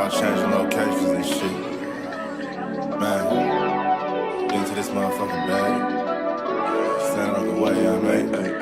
around changing locations and shit. Man, into this motherfucking bag. Stand on the way, I made.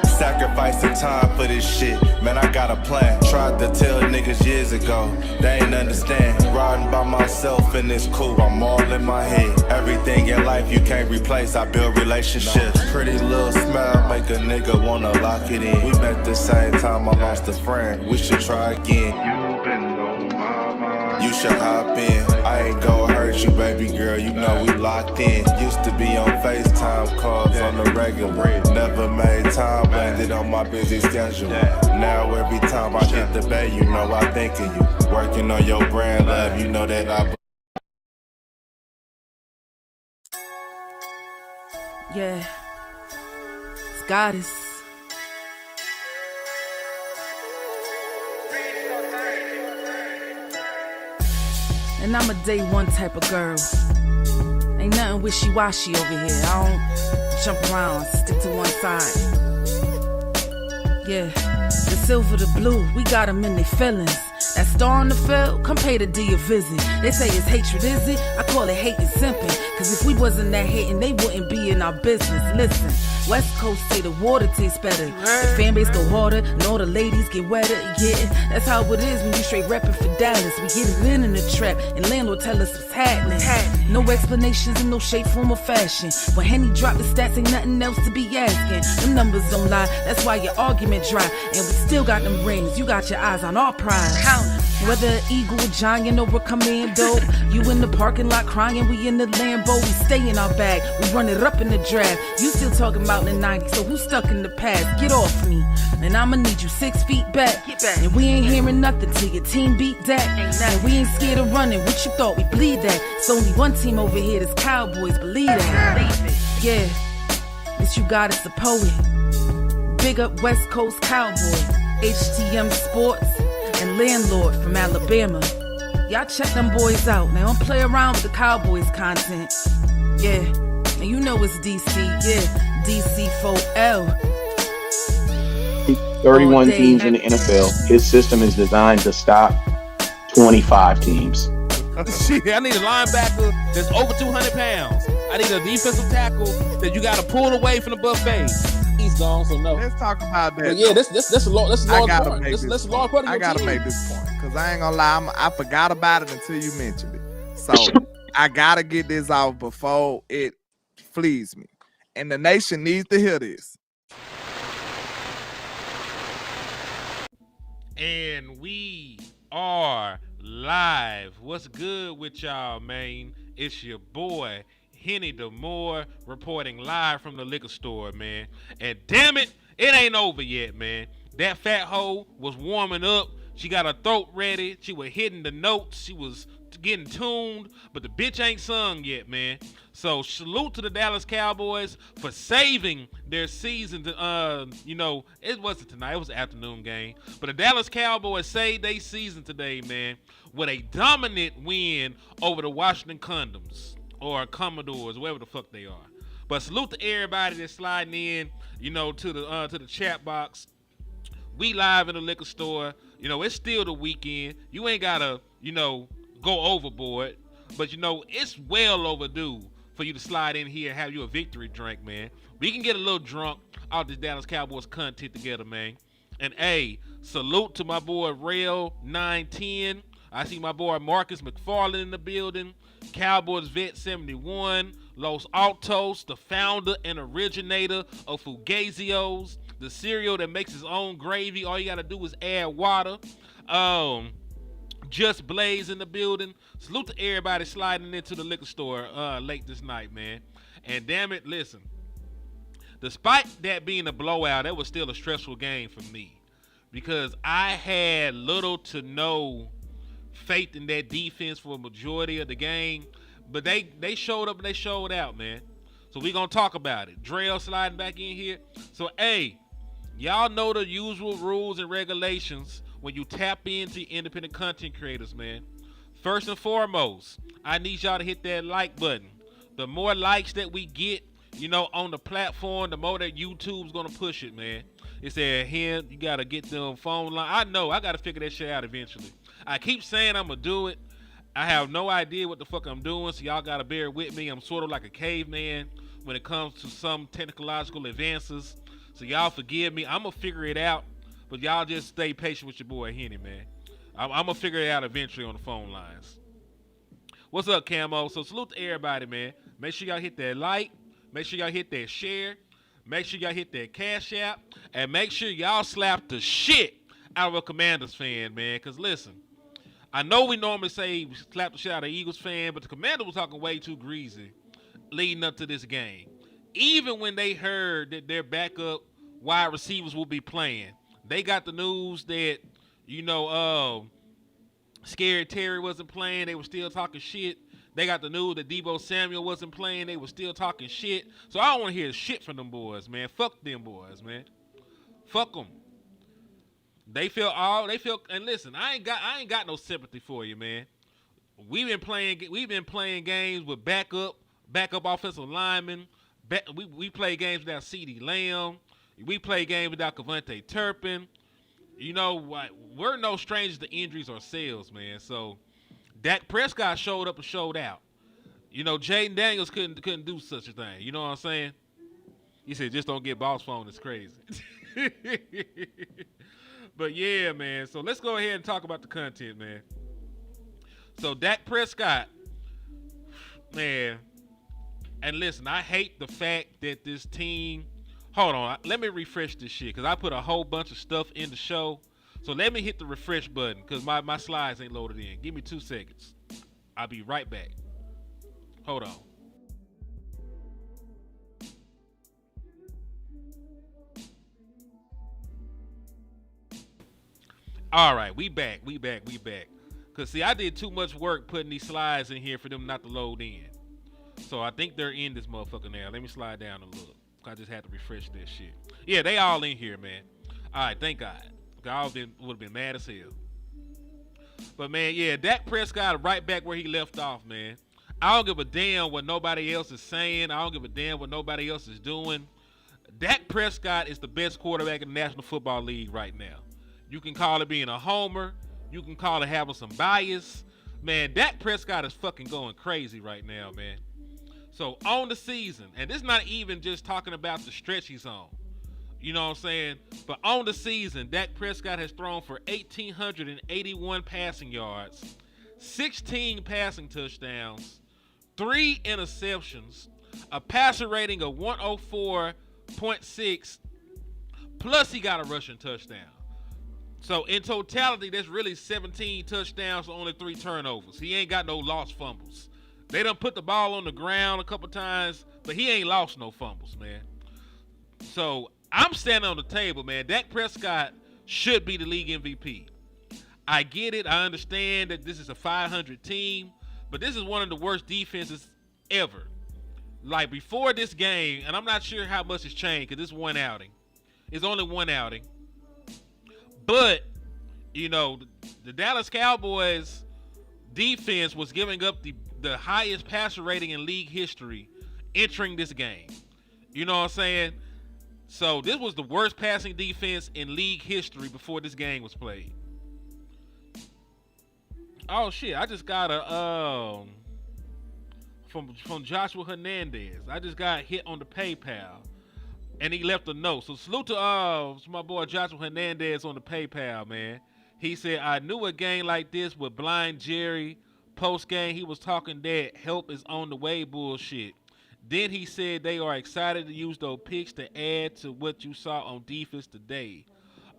Sacrificing time for this shit, man, I got a plan. Tried to tell niggas years ago, they ain't understand. Riding by myself and it's cool, I'm all in my head. Everything in life you can't replace, I build relationships. Pretty little smile make a nigga wanna lock it in. We met the same time I lost a friend, we should try again. You been on my mind, you should hop in. I ain't gon' hurt you, baby girl, you know we locked in. Used to be on FaceTime calls on the regular. Never made time, landed on my busy schedule. Now every time I hit the bay, you know I think of you. Working on your brand, love, you know that I... Yeah, it's Goddess. And I'm a day one type of girl. Ain't nothing wishy-washy over here. I don't jump around, stick to one side. Yeah, the silver, the blue, we got them in their feelings. That star on the field, come pay the D a visit. They say it's hatred, is it? I call it hate and simping. Cause if we wasn't that hating, they wouldn't be in our business. Listen, West Coast say the water tastes better. The fan base go harder, and all the ladies get wetter. Yeah, that's how it is when you straight reppin' for Dallas. We get it in the trap, and landlord tell us what's happening. No explanations in no shape, form, or fashion. When Henny drop the stats, ain't nothing else to be asking. Them numbers don't lie, that's why your argument dry. And we still got them rings, you got your eyes on our prize. Whether an eagle, a giant, or a commando, you in the parking lot crying, we in the Lambo. We stay in our bag, we run it up in the draft. You still talking about the 90s, so who's stuck in the past? Get off me, and I'ma need you 6 feet back. And we ain't hearing nothing till your team beat that. And we ain't scared of running, what you thought, we bleed that. It's only one team over here, that's Cowboys, believe that. Yeah, this you got is the poet. Big up West Coast Cowboy, HTM Sports, and Landlord from Alabama. Y'all check them boys out. Now don't play around with the Cowboys content. Yeah, and you know it's DC. Yeah, DC4L. 31 teams in the NFL. His system is designed to stop 25 teams. Shit, I need a linebacker that's over 200 pounds. I need a defensive tackle that you got to pull away from the buffet. He's gone, so no. Let's talk about that. But yeah, that's a large part. That's a large part of I gotta make this point because I ain't gonna lie, I forgot about it until you mentioned it. So I gotta get this out before it flees me, and the nation needs to hear this. And we are live. What's good with y'all, man? It's your boy Henny DeMoore reporting live from the liquor store, man. And damn it, it ain't over yet, man. That fat hoe was warming up. She got her throat ready. She was hitting the notes. She was getting tuned, but the bitch ain't sung yet, man. So salute to the Dallas Cowboys for saving their season. It wasn't tonight. It was an afternoon game. But the Dallas Cowboys saved their season today, man, with a dominant win over the Washington Condoms. Or Commodores, whatever the fuck they are. But salute to everybody that's sliding in, to the chat box. We live in the liquor store. It's still the weekend. You ain't gotta, go overboard. But it's well overdue for you to slide in here and have you a victory drink, man. We can get a little drunk out this Dallas Cowboys content together, man. And hey, salute to my boy Rail 910. I see my boy Marcus McFarland in the building. Cowboys Vet 71, Los Altos, the founder and originator of Fugazios, the cereal that makes its own gravy. All you gotta do is add water. Just Blaze in the building. Salute to everybody sliding into the liquor store late this night, man. And damn it, listen. Despite that being a blowout, that was still a stressful game for me because I had little to no faith in that defense for a majority of the game, but they showed up and they showed out, man. So we gonna talk about it. Drell sliding back in here. So hey, y'all know the usual rules and regulations when you tap into independent content creators, man. First and foremost, I need y'all to hit that like button. The more likes that we get, on the platform, the more that YouTube's gonna push it, man. It said, you gotta get them phone line. I know, I gotta figure that shit out eventually. I keep saying I'm gonna do it. I have no idea what the fuck I'm doing, so y'all gotta bear with me. I'm sort of like a caveman when it comes to some technological advances. So y'all forgive me. I'm gonna figure it out, but y'all just stay patient with your boy Henny, man. I'm gonna figure it out eventually on the phone lines. What's up, Camo? So salute to everybody, man. Make sure y'all hit that like. Make sure y'all hit that share. Make sure y'all hit that Cash App. And make sure y'all slap the shit out of a Commanders fan, man. Because listen, I know we normally say we slap the shit out of an Eagles fan, but the Commanders was talking way too greasy leading up to this game. Even when they heard that their backup wide receivers will be playing, they got the news that, Scary Terry wasn't playing. They were still talking shit. They got the news that Deebo Samuel wasn't playing. They were still talking shit. So I don't want to hear shit from them boys, man. Fuck them boys, man. Fuck them. They feel, and listen, I ain't got no sympathy for you, man. We've been playing games with backup offensive linemen. We play games without CeeDee Lamb. We play games without Cavante Turpin. You know what? We're no strangers to injuries ourselves, man. So Dak Prescott showed up and showed out. Jaden Daniels couldn't do such a thing. You know what I'm saying? He said, just don't get boss phone. It's crazy. But yeah, man. So let's go ahead and talk about the content, man. So Dak Prescott, man. And listen, I hate the fact that this team. Hold on, let me refresh this shit because I put a whole bunch of stuff in the show. So let me hit the refresh button because my slides ain't loaded in. Give me 2 seconds. I'll be right back. Hold on. All right, we back. Because, see, I did too much work putting these slides in here for them not to load in. So I think they're in this motherfucker now. Let me slide down a little. I just had to refresh that shit. Yeah, they all in here, man. All right, thank God. I would have been mad as hell. But, man, yeah, Dak Prescott right back where he left off, man. I don't give a damn what nobody else is saying. I don't give a damn what nobody else is doing. Dak Prescott is the best quarterback in the National Football League right now. You can call it being a homer. You can call it having some bias. Man, Dak Prescott is fucking going crazy right now, man. So, on the season, and this is not even just talking about the stretch he's on. You know what I'm saying? But on the season, Dak Prescott has thrown for 1,881 passing yards, 16 passing touchdowns, 3 interceptions, a passer rating of 104.6, plus he got a rushing touchdown. So, in totality, that's really 17 touchdowns, only 3 turnovers. He ain't got no lost fumbles. They done put the ball on the ground a couple times, but he ain't lost no fumbles, man. So, I'm standing on the table, man. Dak Prescott should be the league MVP. I get it. I understand that this is a 500 team, but this is one of the worst defenses ever. Like, before this game, and I'm not sure how much has changed because it's one outing. It's only one outing. But, the Dallas Cowboys defense was giving up the highest passer rating in league history entering this game. You know what I'm saying? So this was the worst passing defense in league history before this game was played. Oh shit, I just got a from Joshua Hernandez. I just got hit on the PayPal and he left a note. So salute to my boy Joshua Hernandez on the PayPal, man. He said, I knew a game like this with Blind Jerry. Post game, he was talking that help is on the way bullshit. Then he said they are excited to use those picks to add to what you saw on defense today.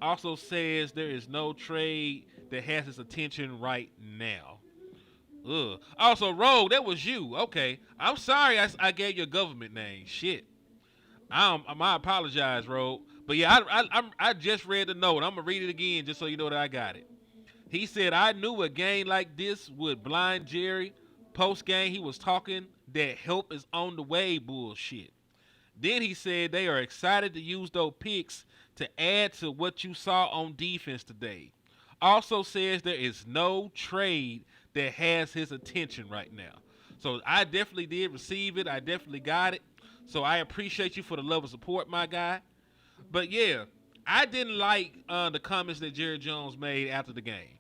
Also says there is no trade that has his attention right now. Ugh. Also, Rogue, that was you. Okay. I'm sorry I gave you a government name. Shit. I apologize, Rogue. But yeah, I just read the note. I'm going to read it again just so you know that I got it. He said, I knew a game like this with Blind Jerry. Post-game, he was talking that help is on the way bullshit. Then he said they are excited to use those picks to add to what you saw on defense today. Also says there is no trade that has his attention right now. So I definitely did receive it. I definitely got it. So I appreciate you for the love and support, my guy. But yeah, I didn't like the comments that Jerry Jones made after the game.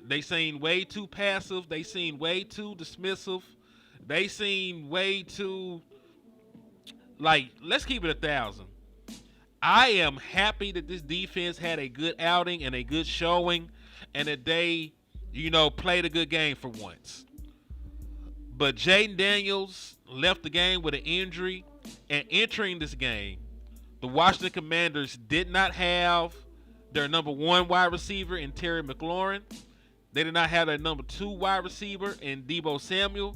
They seem way too passive. They seem way too dismissive. They seem way too like. Let's keep it 1,000. I am happy that this defense had a good outing and a good showing, and that they, played a good game for once. But Jaden Daniels left the game with an injury, and entering this game, the Washington Commanders did not have their number 1 wide receiver in Terry McLaurin. They did not have their number 2 wide receiver in Deebo Samuel,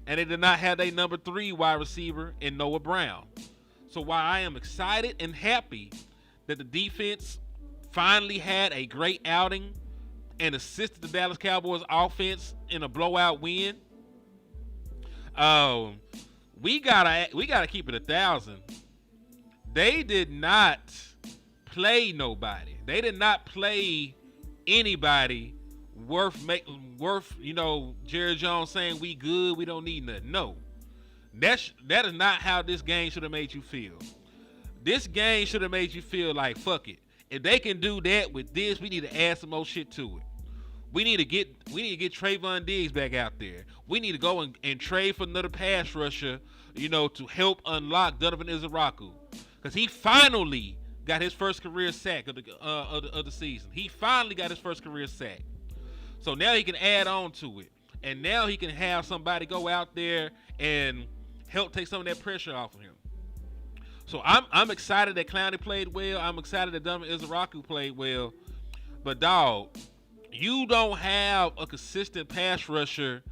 and they did not have their number 3 wide receiver in Noah Brown. So while I am excited and happy that the defense finally had a great outing and assisted the Dallas Cowboys offense in a blowout win, we gotta keep it 1,000. They did not play nobody. They did not play anybody worth Jerry Jones saying we good, we don't need nothing. No. That is not how this game should have made you feel. This game should have made you feel like, fuck it. If they can do that with this, we need to add some more shit to it. We need to get Trayvon Diggs back out there. We need to go and trade for another pass rusher, to help unlock Donovan Izaraku. Because he finally got his first career sack of the season. He finally got his first career sack. So now he can add on to it. And now he can have somebody go out there and help take some of that pressure off of him. So I'm excited that Clowney played well. I'm excited that Donovan Izaraku played well. But dog, you don't have a consistent pass rusher,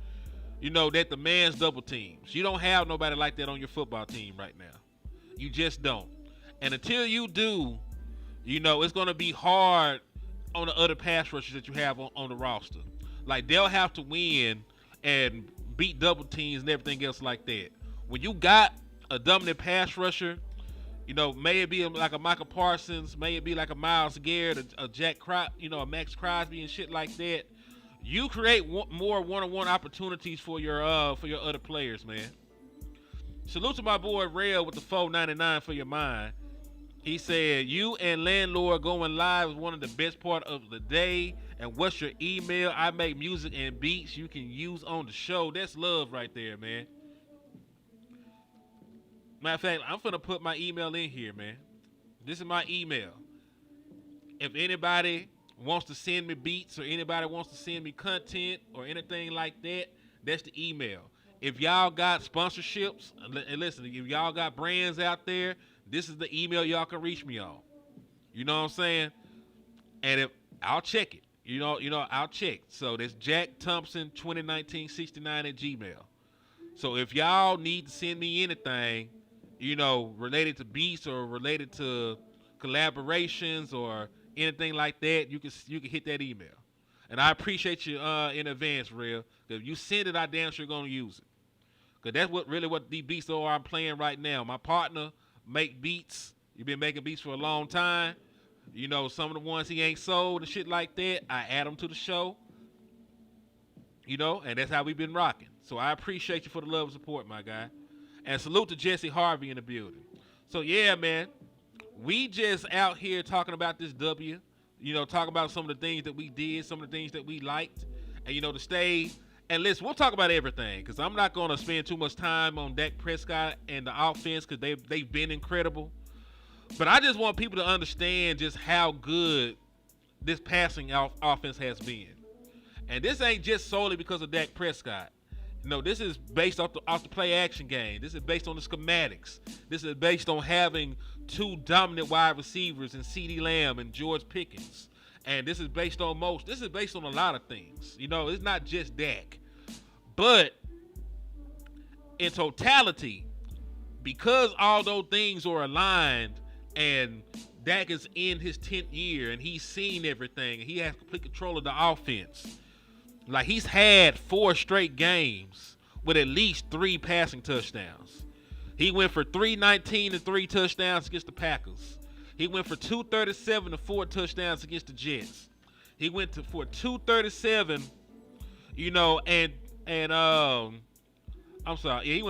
that demands double teams. You don't have nobody like that on your football team right now. You just don't. And until you do, it's going to be hard on the other pass rushers that you have on the roster. Like, they'll have to win and beat double teams and everything else like that. When you got a dominant pass rusher, may it be like a Michael Parsons, may it be like a Myles Garrett, a Jack a Max Crosby and shit like that, you create more one-on-one opportunities for your other players, man. Salute to my boy Rail with the $4.99 for your mind. He said, you and Landlord going live is one of the best part of the day. And what's your email? I make music and beats you can use on the show. That's love right there, man. Matter of fact, I'm finna put my email in here, man. This is my email. If anybody wants to send me beats or anybody wants to send me content or anything like that, that's the email. If y'all got sponsorships, and listen, if y'all got brands out there, this is the email y'all can reach me on. You know what I'm saying? And if I'll check it. I'll check. So that's Jack Thompson 201969 at Gmail. So if y'all need to send me anything, related to beats or related to collaborations or anything like that, you can hit that email. And I appreciate you in advance, Real. If you send it, I damn sure gonna use it. Cause that's what these beats are I'm playing right now. My partner make beats. You've been making beats for a long time. Some of the ones he ain't sold and shit like that, I add them to the show. And that's how we've been rocking. So I appreciate you for the love and support, my guy. And salute to Jesse Harvey in the building. So yeah, man, we just out here talking about this W. Talking about some of the things that we did, some of the things that we liked, and to stay. And listen, we'll talk about everything because I'm not going to spend too much time on Dak Prescott and the offense because they've been incredible. But I just want people to understand just how good this passing offense has been. And this ain't just solely because of Dak Prescott. No, this is based off the play action game. This is based on the schematics. This is based on having 2 dominant wide receivers in CeeDee Lamb and George Pickens. And this is based on a lot of things. It's not just Dak. But in totality, because all those things are aligned and Dak is in his 10th year and he's seen everything and he has complete control of the offense. Like, he's had 4 straight games with at least 3 passing touchdowns. He went for 319 and 3 touchdowns against the Packers. He went for 237 and 4 touchdowns against the Jets. He went for 237, he went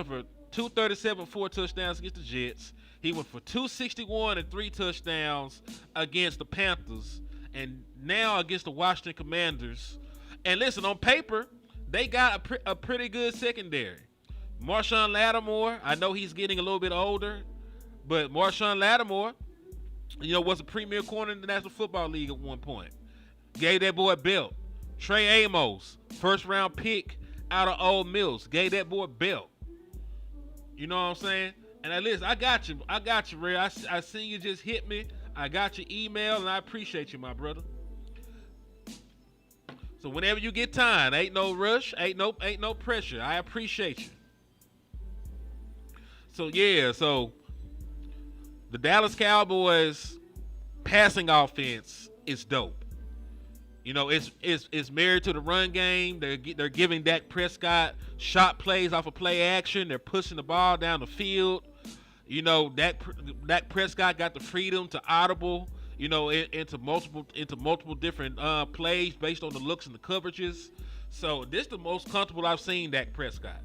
for 237, 4 touchdowns against the Jets. He went for 261 and 3 touchdowns against the Panthers, and now against the Washington Commanders. And listen, on paper, they got a pretty good secondary. Marshawn Lattimore, I know he's getting a little bit older, but Marshawn Lattimore, was a premier corner in the National Football League at one point. Gave that boy a belt. Trey Amos, first round pick out of Ole Miss, gave that boy a belt. You know what I'm saying? And listen, I got you, Ray. I seen you just hit me. I got your email, and I appreciate you, my brother. So whenever you get time, ain't no rush, ain't no pressure. I appreciate you. So yeah, the Dallas Cowboys passing offense is dope. It's married to the run game. They're giving Dak Prescott shot plays off of play action. They're pushing the ball down the field. Dak Prescott got the freedom to audible, into multiple different plays based on the looks and the coverages. So this is the most comfortable I've seen Dak Prescott.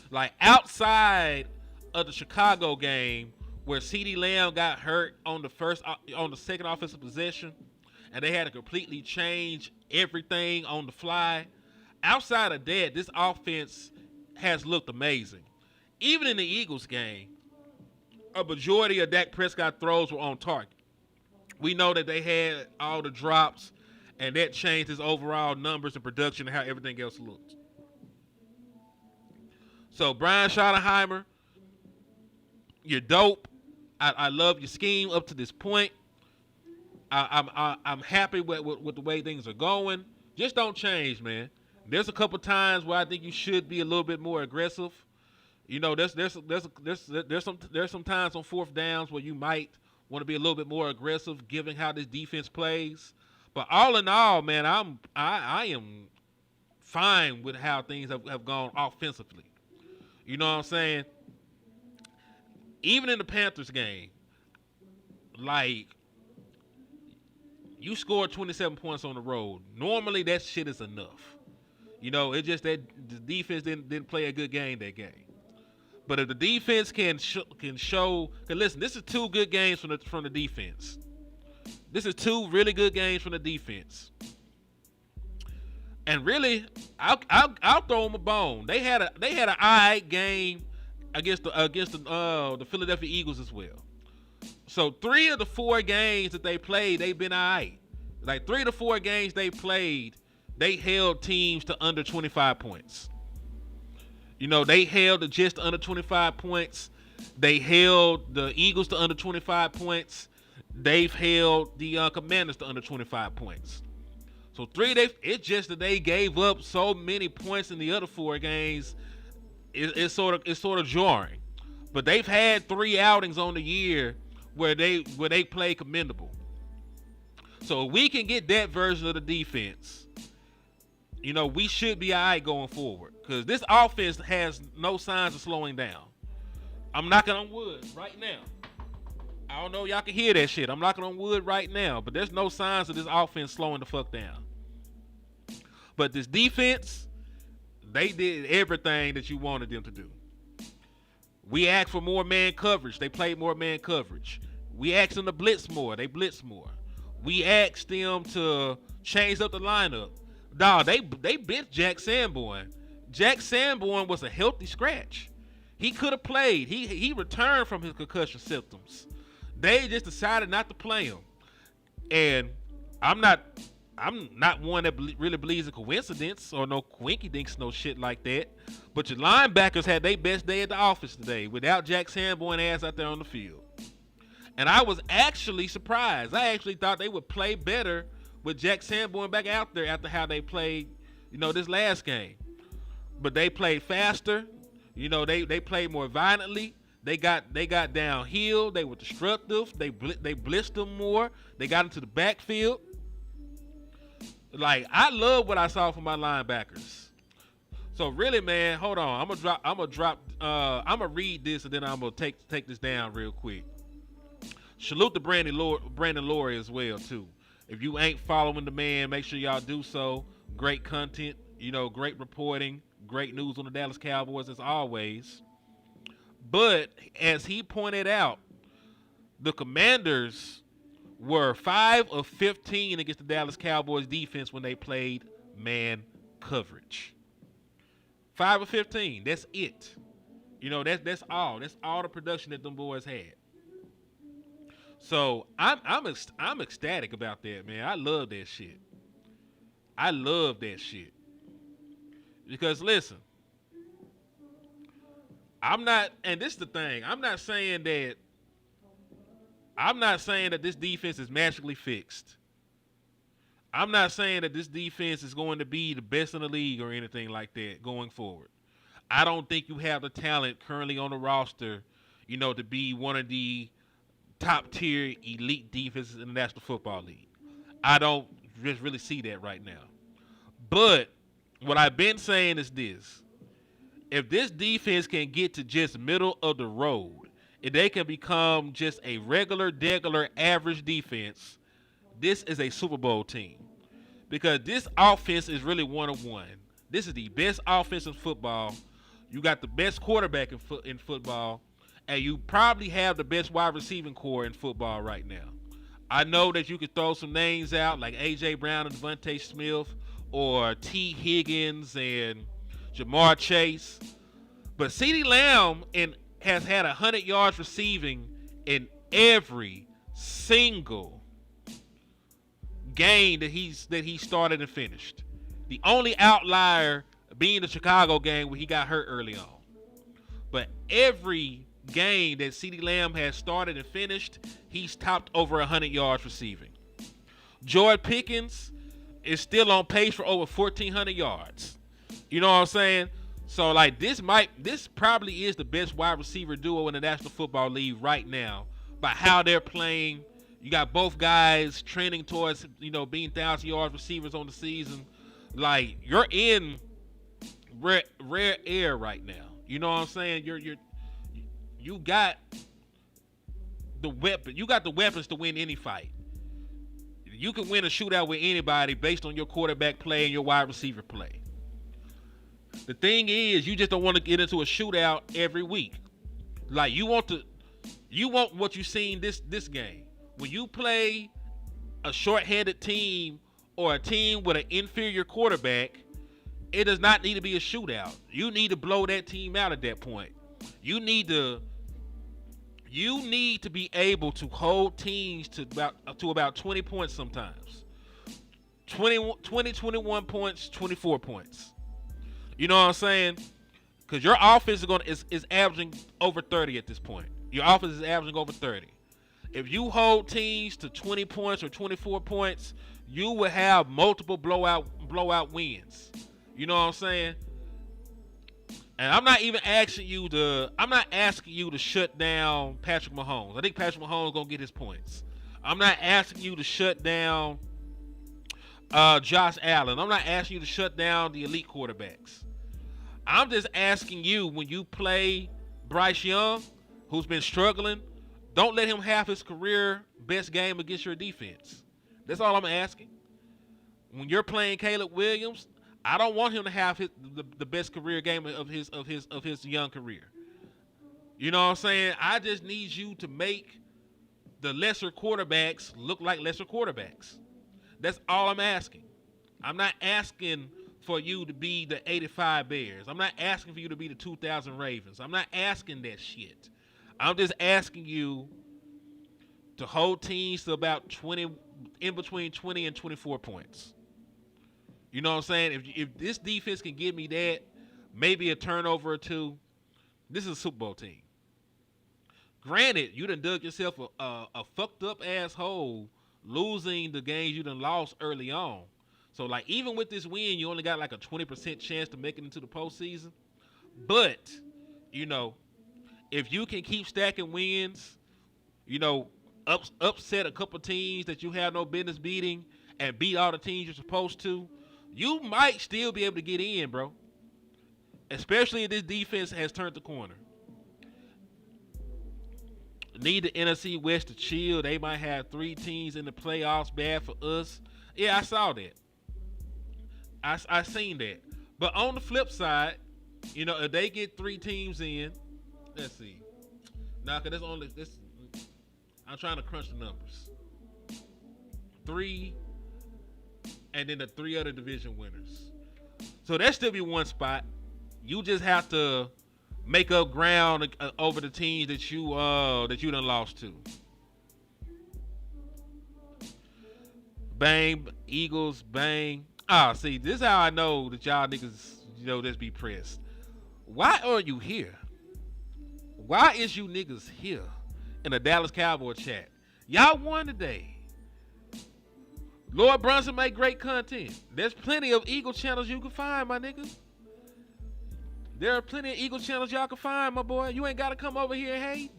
Like outside of the Chicago game where CeeDee Lamb got hurt on the second offensive possession, and they had to completely change everything on the fly. Outside of that, this offense has looked amazing. Even in the Eagles game, a majority of Dak Prescott throws were on target. We know that they had all the drops, and that changed his overall numbers and production and how everything else looked. So, Brian Schottenheimer, you're dope. I love your scheme up to this point. I'm happy with the way things are going. Just don't change, man. There's a couple times where I think you should be a little bit more aggressive. There's some times on fourth downs where you might want to be a little bit more aggressive, given how this defense plays. But all in all, man, I am fine with how things have gone offensively. You know what I'm saying? Even in the Panthers game, like, you scored 27 points on the road. Normally, that shit is enough. It's just that the defense didn't play a good game that game. But if the defense can show, cause listen, this is two good games from the defense. This is two really good games from the defense. And really, I'll throw them a bone. They had an alright game against the Philadelphia Eagles as well. So 3 of the 4 games that they played, they've been alright. Like 3 of the 4 games they played, they held teams to under 25 points. They held the Jets to under 25 points. They held the Eagles to under 25 points. They've held the Commanders to under 25 points. So it's just that they gave up so many points in the other 4 games. It's sort of jarring. But they've had 3 outings on the year where they play commendable. So if we can get that version of the defense, we should be all right going forward. Because this offense has no signs of slowing down. I'm knocking on wood right now. I don't know if y'all can hear that shit. I'm knocking on wood right now. But there's no signs of this offense slowing the fuck down. But this defense, they did everything that you wanted them to do. We asked for more man coverage. They played more man coverage. We asked them to blitz more. They blitzed more. We asked them to change up the lineup. Dawg, they benched Jack Sanborn. Jack Sanborn was a healthy scratch. He could have played. He returned from his concussion symptoms. They just decided not to play him. And I'm not one that really believes in coincidence or no quinky dinks, no shit like that. But your linebackers had their best day at the office today without Jack Sanborn ass out there on the field. And I was actually surprised. I actually thought they would play better with Jack Sanborn back out there after how they played, this last game. But they played faster. They played more violently. They got downhill. They were disruptive. They blitzed them more. They got into the backfield. Like, I love what I saw from my linebackers. So really, man, hold on. I'm gonna read this and then I'm gonna take this down real quick. Salute to Brandon Laurie as well too. If you ain't following the man, make sure y'all do so. Great content, great reporting, great news on the Dallas Cowboys as always. But as he pointed out, the Commanders were 5 of 15 against the Dallas Cowboys defense when they played man coverage. 5 of 15. That's it. That's all. That's all the production that them boys had. So I'm ecstatic about that, man. I love that shit. I love that shit. Because listen, I'm not, and this is the thing. I'm not saying that this defense is magically fixed. I'm not saying that this defense is going to be the best in the league or anything like that going forward. I don't think you have the talent currently on the roster, to be one of the top tier elite defenses in the National Football League. I don't just really see that right now. But what I've been saying is this. If this defense can get to just middle of the road, if they can become just a regular, average defense, this is a Super Bowl team. Because this offense is really one-on-one. This is the best offense in football. You got the best quarterback in football, and you probably have the best wide receiving core in football right now. I know that you could throw some names out like A.J. Brown and Devontae Smith or T. Higgins and Jamar Chase. But CeeDee Lamb has had 100 yards receiving in every single game that he started and finished. The only outlier being the Chicago game where he got hurt early on. But every game that CeeDee Lamb has started and finished, he's topped over 100 yards receiving. Jordan Pickens is still on pace for over 1,400 yards. You know what I'm saying? So, like, this probably is the best wide receiver duo in the National Football League right now by how they're playing. You got both guys trending towards, being 1,000-yard receivers on the season. Like, you're in rare air right now. You know what I'm saying? You got the weapon. You got the weapons to win any fight. You can win a shootout with anybody based on your quarterback play and your wide receiver play. The thing is, you just don't want to get into a shootout every week. Like, you want what you seen this game. When you play a short-handed team or a team with an inferior quarterback, it does not need to be a shootout. You need to blow that team out at that point. You need to be able to hold teams to about 20 points sometimes. 20, 21 points, 24 points. You know what I'm saying? Because your offense is averaging over 30 at this point. Your offense is averaging over 30. If you hold teams to 20 points or 24 points, you will have multiple blowout wins. You know what I'm saying? And I'm not asking you to shut down Patrick Mahomes. I think Patrick Mahomes is going to get his points. I'm not asking you to shut down Josh Allen. I'm not asking you to shut down the elite quarterbacks. I'm just asking you, when you play Bryce Young, who's been struggling, don't let him have his career best game against your defense. That's all I'm asking. When you're playing Caleb Williams, I don't want him to have the best career game of his young career. You know what I'm saying? I just need you to make the lesser quarterbacks look like lesser quarterbacks. That's all I'm asking. I'm not asking for you to be the 85 Bears. I'm not asking for you to be the 2000 Ravens. I'm not asking that shit. I'm just asking you to hold teams to about 20, in between 20 and 24 points. You know what I'm saying? If this defense can give me that, maybe a turnover or two, this is a Super Bowl team. Granted, you done dug yourself a fucked up asshole losing the games you done lost early on. So, like, even with this win, you only got like a 20% chance to make it into the postseason. But, if you can keep stacking wins, upset a couple teams that you have no business beating and beat all the teams you're supposed to, you might still be able to get in, bro. Especially if this defense has turned the corner. Need the NFC West to chill. They might have 3 teams in the playoffs. Bad for us. Yeah, I saw that. I seen that. But on the flip side, if they get 3 teams in, let's see. Now, cause this. I'm trying to crunch the numbers. 3. and then the 3 other division winners. So there still be one spot. You just have to make up ground over the teams that you done lost to. Bang, Eagles, bang. See, this is how I know that y'all niggas, just be pressed. Why are you here? Why is you niggas here in the Dallas Cowboy chat? Y'all won today. Lord Brunson make great content. There's plenty of Eagle channels you can find, my nigga. There are plenty of Eagle channels y'all can find, my boy. You ain't got to come over here and hate.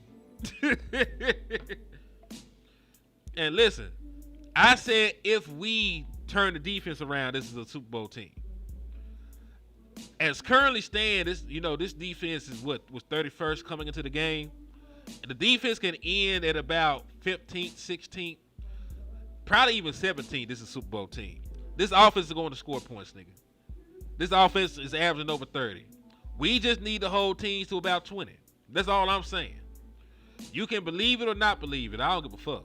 And listen, I said if we turn the defense around, this is a Super Bowl team. As currently stand, this defense is was 31st coming into the game. And the defense can end at about 15th, 16th, probably even 17th. This is a Super Bowl team. This offense is going to score points, nigga. This offense is averaging over 30. We just need to hold teams to about 20. That's all I'm saying. You can believe it or not believe it. I don't give a fuck.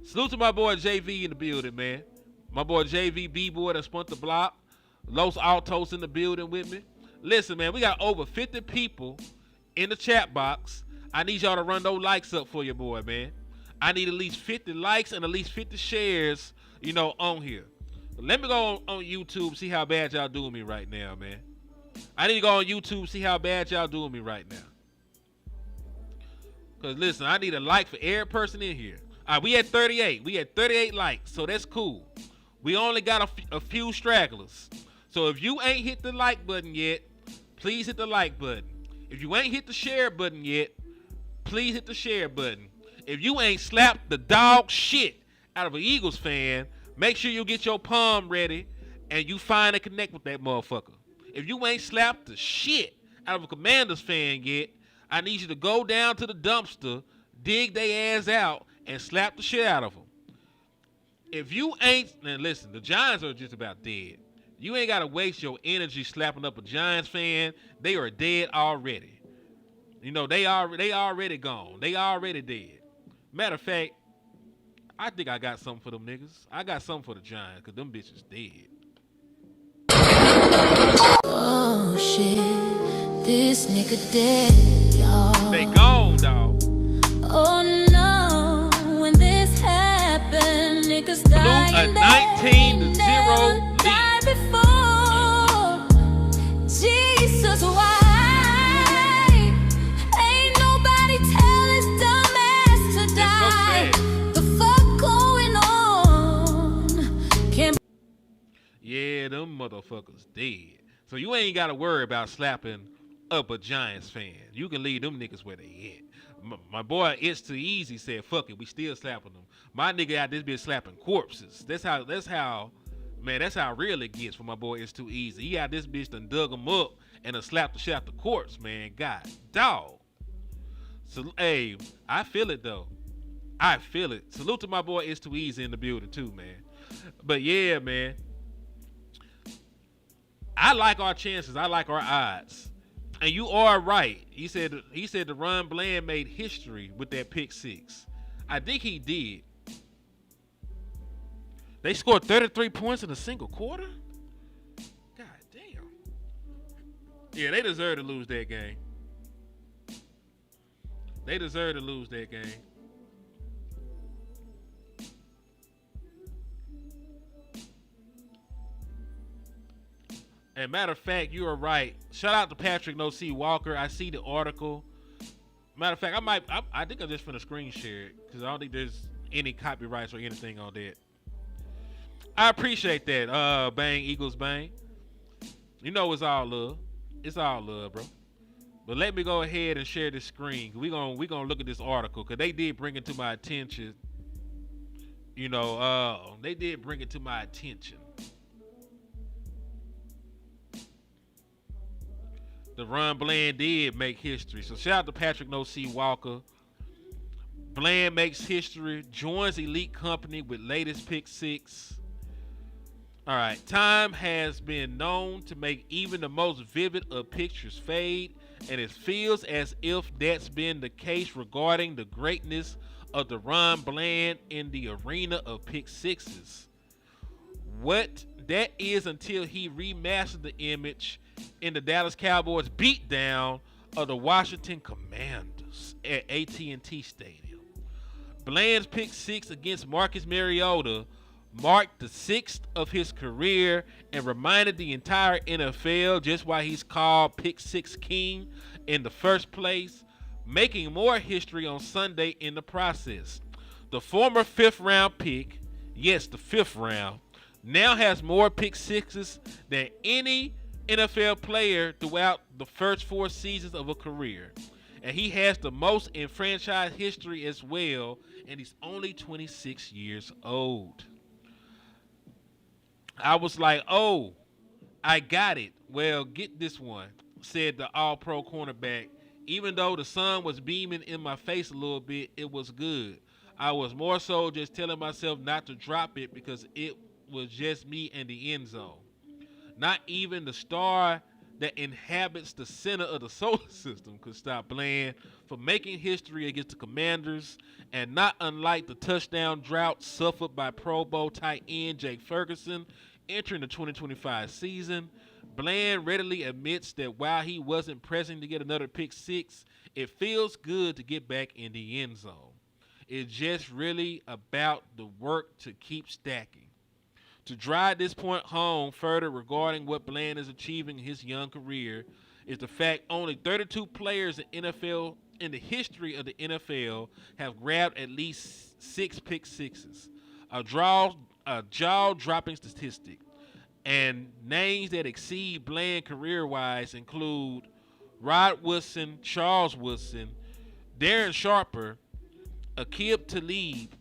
Salute to my boy JV in the building, man. My boy JV B-boy that spun the block. Los Altos in the building with me. Listen, man, we got over 50 people in the chat box. I need y'all to run those likes up for your boy, man. I need at least 50 likes and at least 50 shares, on here. Let me go on YouTube, see how bad y'all doing me right now, man. I need to go on YouTube, see how bad y'all doing me right now. Because, listen, I need a like for every person in here. All right, we had 38. We had 38 likes, so that's cool. We only got a few stragglers. So if you ain't hit the like button yet, please hit the like button. If you ain't hit the share button yet, please hit the share button. If you ain't slapped the dog shit out of an Eagles fan, make sure you get your palm ready and you find and connect with that motherfucker. If you ain't slapped the shit out of a Commanders fan yet, I need you to go down to the dumpster, dig their ass out, and slap the shit out of them. If you ain't, and listen, the Giants are just about dead. You ain't got to waste your energy slapping up a Giants fan. They are dead already. They already gone. They already dead. Matter of fact, I think I got something for them niggas. I got something for the Giants because them bitches dead. Oh shit, this nigga dead, y'all. They gone, dog. Oh no, when this happened, niggas died. Blew a 19-0 lead. Before. Jesus, why? Ain't nobody tell his dumb ass to die. The fuck going on? Can't. Yeah, them motherfuckers dead. So you ain't got to worry about slapping up a Giants fan. You can leave them niggas where they at. My boy It's Too Easy said, fuck it, we still slapping them. My nigga out this bitch slapping corpses. That's how real it gets for my boy It's Too Easy. He out this bitch done dug him up and done slapped the shit out the corpse, man. God, dog. So, hey, I feel it, though. I feel it. Salute to my boy It's Too Easy in the building, too, man. But, yeah, man. I like our chances. I like our odds. And you are right. He said DeRon Bland made history with that pick six. I think he did. They scored 33 points in a single quarter? God damn. Yeah, they deserve to lose that game. They deserve to lose that game. And matter of fact, you are right. Shout out to Patrick No C Walker. I see the article. Matter of fact, I think I'm just finna screen share it because I don't think there's any copyrights or anything on that. I appreciate that. Bang, Eagles, bang. It's all love. It's all love, bro. But let me go ahead and share this screen. We gonna look at this article because they did bring it to my attention. They did bring it to my attention. DeRon Bland did make history. So shout out to Patrick No C Walker. Bland makes history, joins elite company with latest pick six. All right. Time has been known to make even the most vivid of pictures fade, and it feels as if that's been the case regarding the greatness of DeRon Bland in the arena of pick sixes. what that is until he remastered the image in the Dallas Cowboys beatdown of the Washington Commanders at AT&T Stadium. Bland's pick six against Marcus Mariota marked the sixth of his career and reminded the entire NFL just why he's called Pick Six King in the first place, making more history on Sunday in the process. The former fifth round pick, yes, the fifth round, now has more pick sixes than any NFL player throughout the first 4 seasons of a career. And he has the most in franchise history as well, and he's only 26 years old. I was like, oh, I got it. Well, get this one, said the all-pro cornerback. Even though the sun was beaming in my face a little bit, it was good. I was more so just telling myself not to drop it because it was just me and the end zone. Not even the star that inhabits the center of the solar system could stop Bland from making history against the Commanders, and not unlike the touchdown drought suffered by Pro Bowl tight end Jake Ferguson entering the 2025 season, Bland readily admits that while he wasn't pressing to get another pick six, it feels good to get back in the end zone. It's just really about the work to keep stacking. To drive this point home further regarding what Bland is achieving in his young career is the fact only 32 players in the history of the NFL have grabbed at least 6 pick sixes, a jaw-dropping statistic. And names that exceed Bland career-wise include Rod Woodson, Charles Woodson, Darren Sharper, Aqib Talib,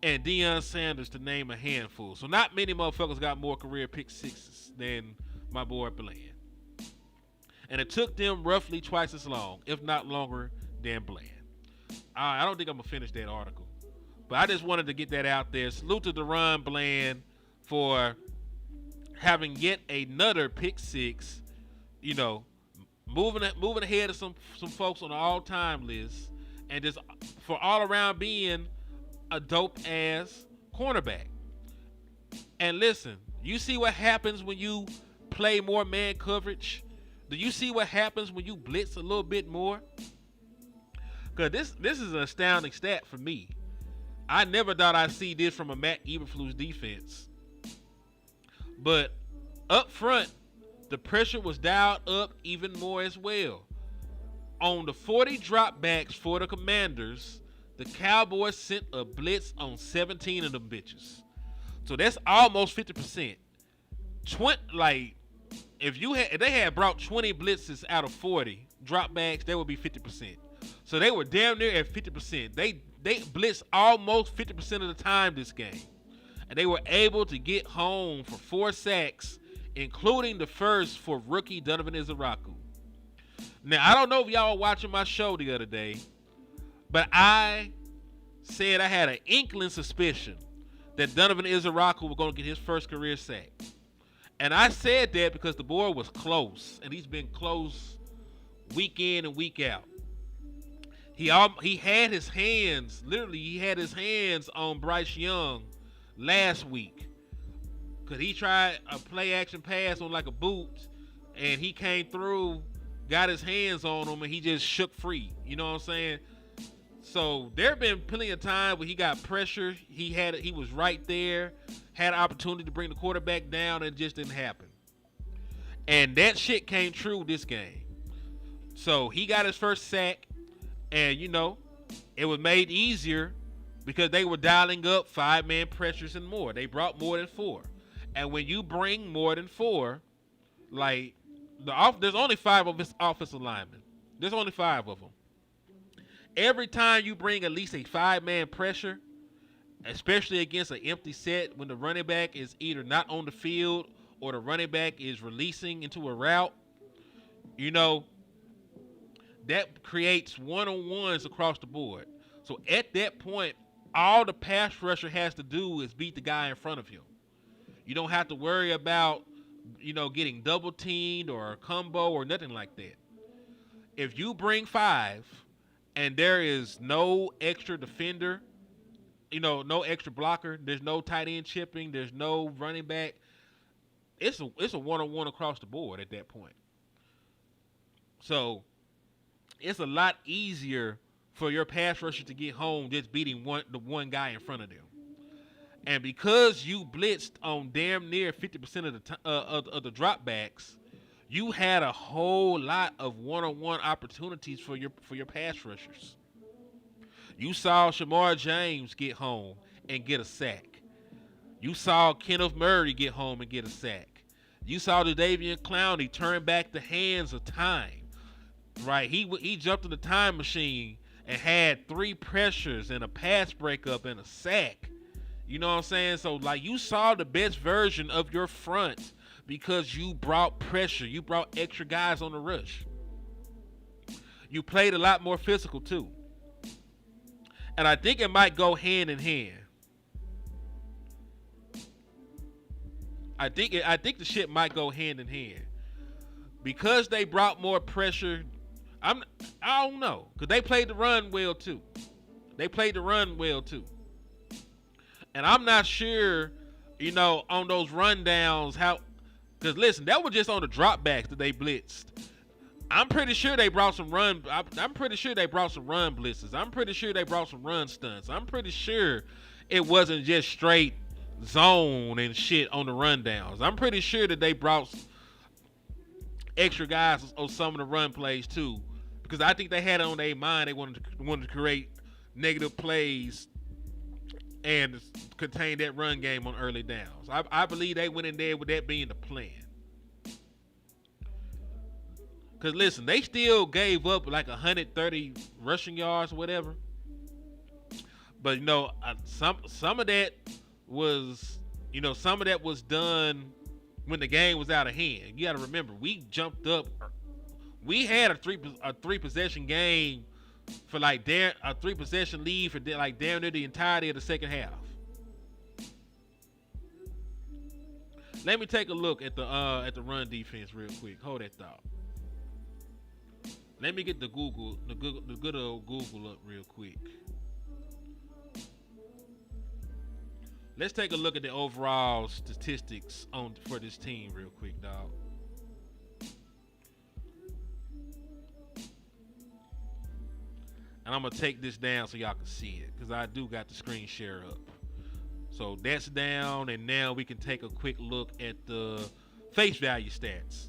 and Deion Sanders, to name a handful. So not many motherfuckers got more career pick sixes than my boy Bland. And it took them roughly twice as long, if not longer, than Bland. I don't think I'm going to finish that article. But I just wanted to get that out there. Salute to Deron Bland for having yet another pick six, you know, moving ahead of some folks on the all-time list, and just for all around being a dope ass cornerback. And listen, you see what happens when you play more man coverage? Do you see what happens when you blitz a little bit more? Because this is an astounding stat for me. I never thought I'd see this from a Matt Eberflus defense. But up front, the pressure was dialed up even more as well. On the 40 dropbacks for the Commanders, the Cowboys sent a blitz on 17 of them bitches. So that's almost 50%. If they had brought 20 blitzes out of 40 dropbacks, that would be 50%. So they were damn near at 50%. They blitzed almost 50% of the time this game. And they were able to get home for 4 sacks, including the first for rookie Donovan Izaraku. Now, I don't know if y'all were watching my show the other day, but I said I had an inkling suspicion that Donovan Izaraku was going to get his first career sack. And I said that because the boy was close, and he's been close week in and week out. He had his hands on Bryce Young last week, because he tried a play action pass on like a boot, and he came through, got his hands on him, and he just shook free. You know what I'm saying? So there have been plenty of times where he got pressure. He was right there, had an opportunity to bring the quarterback down, and it just didn't happen. And that shit came true this game. So he got his first sack, and you know, it was made easier because they were dialing up 5-man pressures and more. They brought more than 4. And when you bring more than 4, like there's only 5 of his offensive linemen. There's only 5 of them. Every time you bring at least a 5-man pressure, especially against an empty set when the running back is either not on the field or the running back is releasing into a route, you know, that creates one-on-ones across the board. So at that point, all the pass rusher has to do is beat the guy in front of him. You don't have to worry about, you know, getting double teamed or a combo or nothing like that. If you bring 5 and there is no extra defender no extra blocker. There's no tight end chipping. There's no running back. It's a one-on-one across the board at that point. So it's a lot easier for your pass rusher to get home just beating the one guy in front of them. And because you blitzed on damn near 50% of the dropbacks, you had a whole lot of one-on-one opportunities for your pass rushers. You saw Shamar James get home and get a sack. You saw Kenneth Murray get home and get a sack. You saw Jadeveon Clowney turn back the hands of time. Right? He jumped in the time machine and had 3 pressures and a pass breakup and a sack. You know what I'm saying? So, like, you saw the best version of your front because you brought pressure. You brought extra guys on the rush. You played a lot more physical, too. And I think it might go hand in hand. I think the shit might go hand in hand. Because they brought more pressure, I don't know. Because they played the run well, too. And I'm not sure, on those rundowns how. Because listen, that was just on the dropbacks that they blitzed. I'm pretty sure they brought some run. I'm pretty sure they brought some run blitzes. I'm pretty sure they brought some run stunts. I'm pretty sure it wasn't just straight zone and shit on the rundowns. I'm pretty sure that they brought extra guys on some of the run plays too, because I think they had it on their mind. They wanted to create negative plays and contain that run game on early downs. I believe they went in there with that being the plan. Because listen, they still gave up like 130 rushing yards or whatever. But some of that was done when the game was out of hand. You got to remember, we jumped up. We had a three possession game for a 3-possession lead for like damn near the entirety of the second half. Let me take a look at the run defense real quick. Hold that thought. Let me get the good old Google up real quick. Let's take a look at the overall statistics for this team real quick, dog. And I'm gonna take this down so y'all can see it, because I do got the screen share up. So that's down, and now we can take a quick look at the face value stats.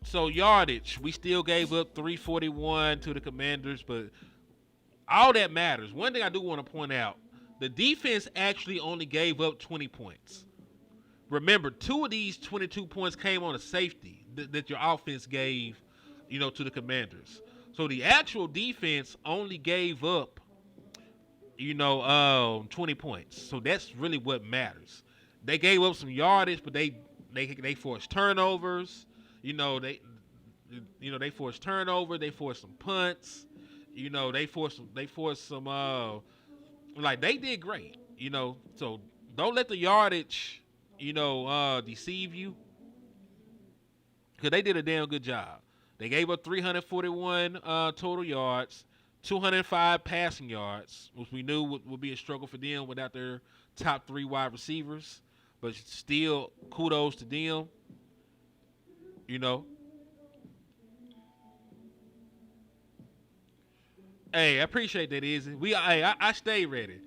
So yardage, we still gave up 341 to the Commanders, but all that matters. One thing I do want to point out, the defense actually only gave up 20 points. Remember, 2 of these 22 points came on a safety that your offense gave, to the Commanders. So the actual defense only gave up, 20 points. So that's really what matters. They gave up some yardage, but they forced turnovers. They forced turnover. They forced some punts. They forced some. They did great. So don't let the yardage, deceive you, because they did a damn good job. They gave up 341 total yards, 205 passing yards, which we knew would be a struggle for them without their top 3 wide receivers. But still, kudos to them. Hey, I appreciate that, Izzy. I stay ready.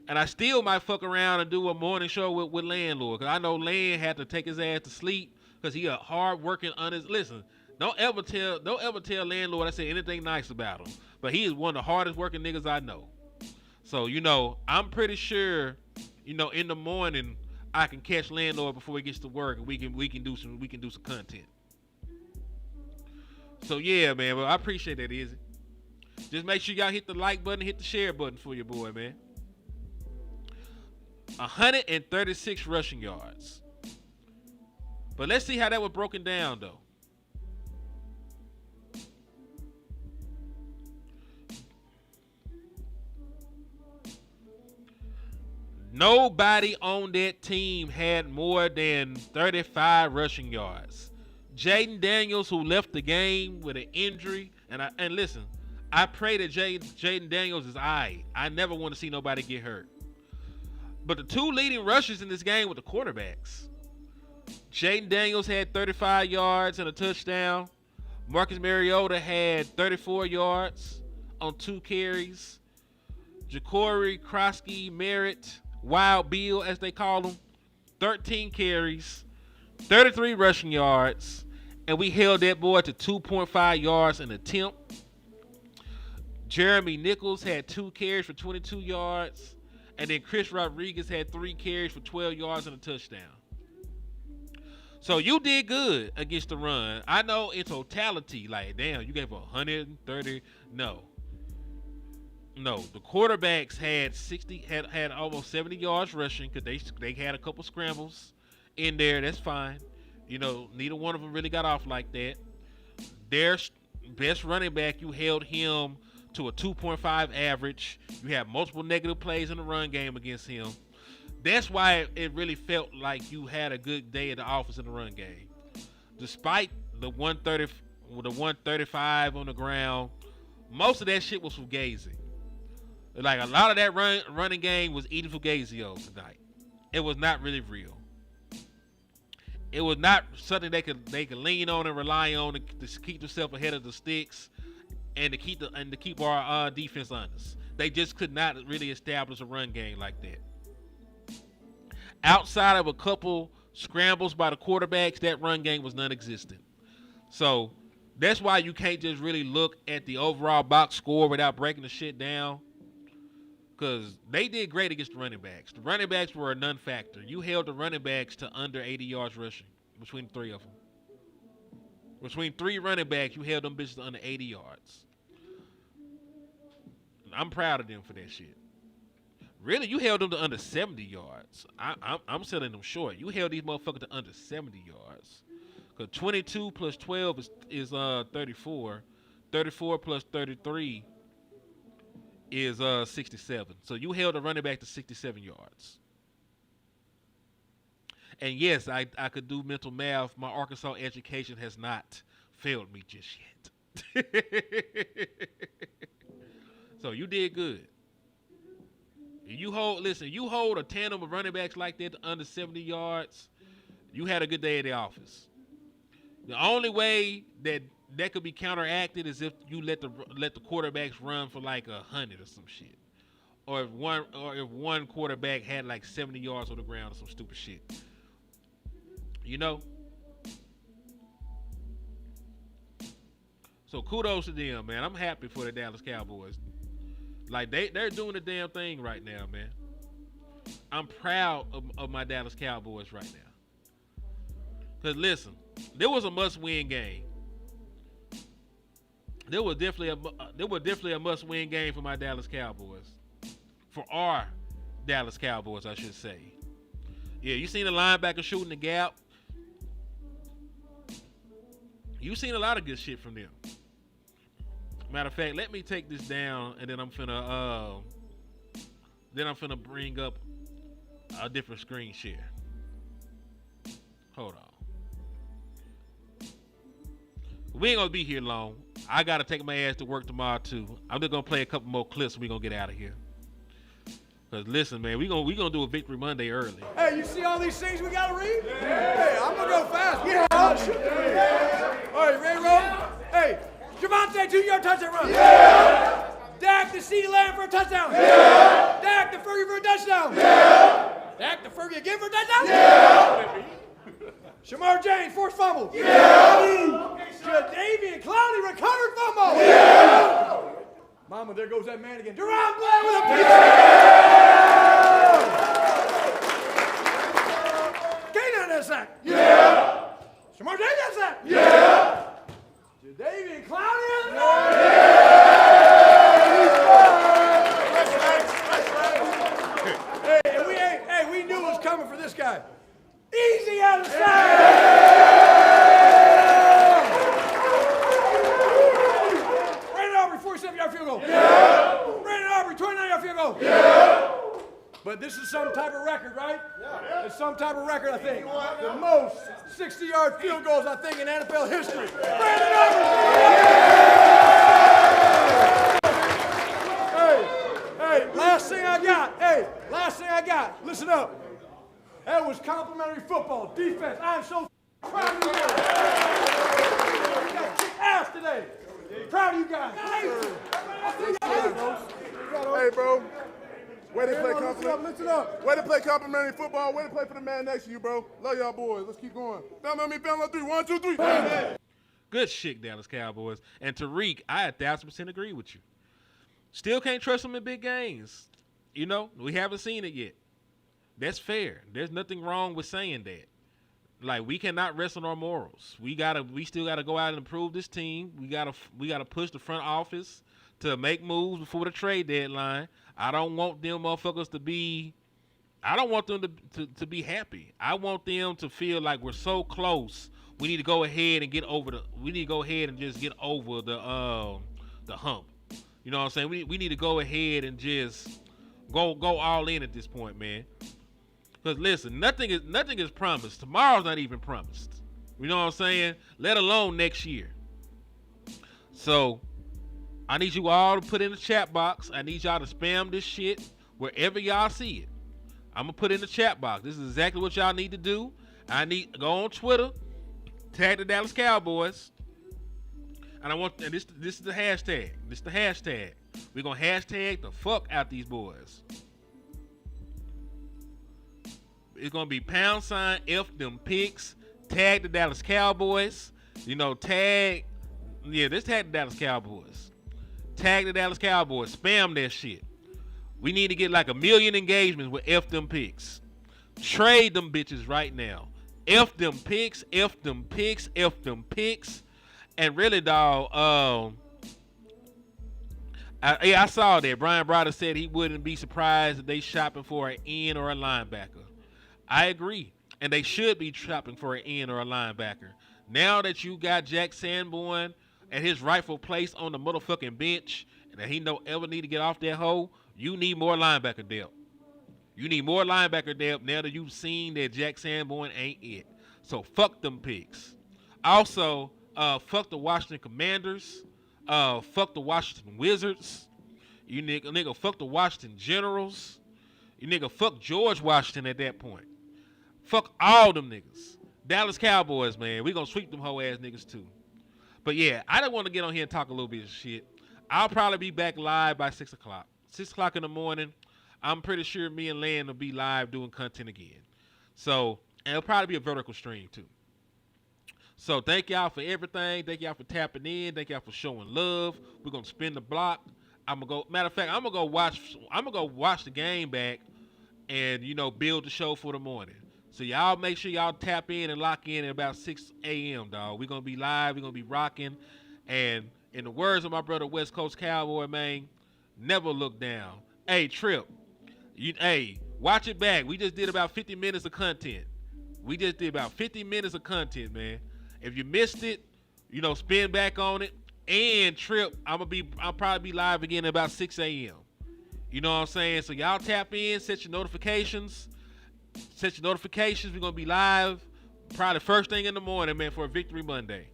And I still might fuck around and do a morning show with Landlord, because I know Land had to take his ass to sleep because he a hard-working, honest. Listen, don't ever tell Landlord I say anything nice about him. But he is one of the hardest-working niggas I know. So, I'm pretty sure, in the morning I can catch Landlord before he gets to work, and we can do some content. So yeah, man. Well, I appreciate that, Izzy. Just make sure y'all hit the like button, hit the share button for your boy, man. 136 rushing yards. But let's see how that was broken down, though. Nobody on that team had more than 35 rushing yards. Jaden Daniels, who left the game with an injury, and listen, I pray that Jaden Daniels is all right. I never want to see nobody get hurt. But the two leading rushers in this game were the quarterbacks. Jaden Daniels had 35 yards and a touchdown. Marcus Mariota had 34 yards on 2 carries. Ja'Cory Krosky Merritt, Wild Bill as they call him, 13 carries, 33 rushing yards, and we held that boy to 2.5 yards an attempt. Jeremy Nichols had 2 carries for 22 yards, and then Chris Rodriguez had 3 carries for 12 yards and a touchdown. So you did good against the run. I know in totality, like, damn, you gave 130. No, the quarterbacks had almost 70 yards rushing because they had a couple scrambles in there. That's fine. You know, neither one of them really got off like that. Their best running back, you held him to a 2.5 average. You had multiple negative plays in the run game against him. That's why it really felt like you had a good day at the office in the run game. Despite the 135 on the ground, most of that shit was Fugazi. Like, a lot of that running game was Edie Fugazio tonight. It was not really real. It was not something they could lean on and rely on to keep themselves ahead of the sticks and to keep our defense honest. They just could not really establish a run game like that. Outside of a couple scrambles by the quarterbacks, that run game was non-existent. So that's why you can't just really look at the overall box score without breaking the shit down, because they did great against the running backs. The running backs were a non-factor. You held the running backs to under 80 yards rushing between 3 of them. Between 3 running backs, you held them bitches to under 80 yards. I'm proud of them for that shit. Really, you held them to under 70 yards. I'm selling them short. You held these motherfuckers to under 70 yards. Because 22 plus 12 is 34. 34 plus 33 is 67. So you held a running back to 67 yards. And yes, I could do mental math. My Arkansas education has not failed me just yet. So you did good. You hold a tandem of running backs like that to under 70 yards, you had a good day at the office. The only way that could be counteracted is if you let the quarterbacks run for like 100 or some shit. Or if one quarterback had like 70 yards on the ground or some stupid shit. You know? So kudos to them, man. I'm happy for the Dallas Cowboys. Like, they're doing the damn thing right now, man. I'm proud of my Dallas Cowboys right now. Because, listen, there was a must-win game. There was definitely a must-win game for my Dallas Cowboys. For our Dallas Cowboys, I should say. Yeah, you seen the linebacker shooting the gap. You seen a lot of good shit from them. Matter of fact, let me take this down, and then I'm finna bring up a different screen share. Hold on. We ain't gonna be here long. I gotta take my ass to work tomorrow too. I'm just gonna play a couple more clips, and we gonna get out of here. Cause listen, man, we gonna do a Victory Monday early. Hey, you see all these things we gotta read? Yeah. Hey, I'm gonna go fast. Yeah. All right, ready, roll? Hey. Javante, 2-yard touchdown run. Yeah. Dak to CeeDee Lamb for a touchdown. Yeah. Dak to Fergie for a touchdown. Yeah. Dak to Fergie again for a touchdown. Yeah. Shamar James, forced fumble. Yeah. Jadeveon Clowney recovered fumble. Yeah. Mama, there goes that man again. Deron Blair with a pick. K9 has a sack. Yeah. Shamar James has a sack. Yeah. David Clowney is Hey, we knew it was coming for this guy. Easy out of sight. Brandon Aubrey, 47-yard field goal. Yeah. Brandon Aubrey, 29-yard field goal. Yeah. But this is some type of record, right? Yeah. It's some type of record, I think. The most 60-yard field goals, I think, in NFL history. Brandon Aubrey! guys, listen up. That was complimentary football defense. I'm so proud of you guys. You guys kicked ass today. Proud of you guys. Hey, bro. Way to play way to play complimentary football. Way to play for the man next to you, bro. Love y'all boys. Let's keep going. Down on me, down on 3. 1, 2, 3. Good shit, Dallas Cowboys. And Tariq, I 1,000% agree with you. Still can't trust them in big games. You know, we haven't seen it yet. That's fair. There's nothing wrong with saying that. Like, we cannot rest on our morals. We still gotta go out and improve this team. We gotta push the front office to make moves before the trade deadline. I don't want them motherfuckers to be. I don't want them to be happy. I want them to feel like we're so close. We need to go ahead and get over the. We need to go ahead and just get over the hump. You know what I'm saying? We need to go ahead and just go all in at this point, man. Because listen, nothing is promised. Tomorrow's not even promised. You know what I'm saying? Let alone next year. So I need you all to put in the chat box. I need y'all to spam this shit wherever y'all see it. I'm gonna put in the chat box. This is exactly what y'all need to do. I need to go on Twitter, tag the Dallas Cowboys, and this is the hashtag. This is the hashtag. We're gonna hashtag the fuck out these boys. It's gonna be #F them picks. Tag the Dallas Cowboys. You know, tag the Dallas Cowboys. Tag the Dallas Cowboys. Spam that shit. We need to get like 1 million engagements with F them picks. Trade them bitches right now. F them picks. F them picks. F them picks. And really, dog. I saw that Brian Browder said he wouldn't be surprised if they shopping for an end or a linebacker. I agree. And they should be shopping for an end or a linebacker. Now that you got Jack Sanborn at his rightful place on the motherfucking bench, and that he don't ever need to get off that hole, you need more linebacker depth. You need more linebacker depth now that you've seen that Jack Sanborn ain't it. So fuck them picks. Also, fuck the Washington Commanders. Fuck the Washington Wizards. You nigga fuck the Washington Generals. You nigga fuck George Washington at that point. Fuck all them niggas. Dallas Cowboys, man. We gonna sweep them hoe ass niggas too. But yeah, I don't want to get on here and talk a little bit of shit. I'll probably be back live by 6 o'clock. 6 o'clock in the morning. I'm pretty sure me and Land will be live doing content again. So, and it'll probably be a vertical stream too. So thank y'all for everything. Thank y'all for tapping in. Thank y'all for showing love. We're gonna spin the block. Matter of fact, I'm gonna go watch the game back and, you know, build the show for the morning. So y'all make sure y'all tap in and lock in at about 6 a.m., dog. We're going to be live. We're going to be rocking. And in the words of my brother, West Coast Cowboy, man, never look down. Hey, Trip, watch it back. We just did about 50 minutes of content. Man. If you missed it, you know, spin back on it. And Trip, I'll probably be live again at about 6 a.m. You know what I'm saying? So y'all tap in, set your notifications. We're going to be live probably first thing in the morning, man, for a Victory Monday.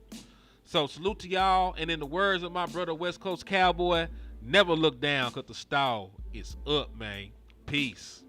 So salute to y'all. And in the words of my brother, West Coast Cowboy, never look down because the stall is up, man. Peace.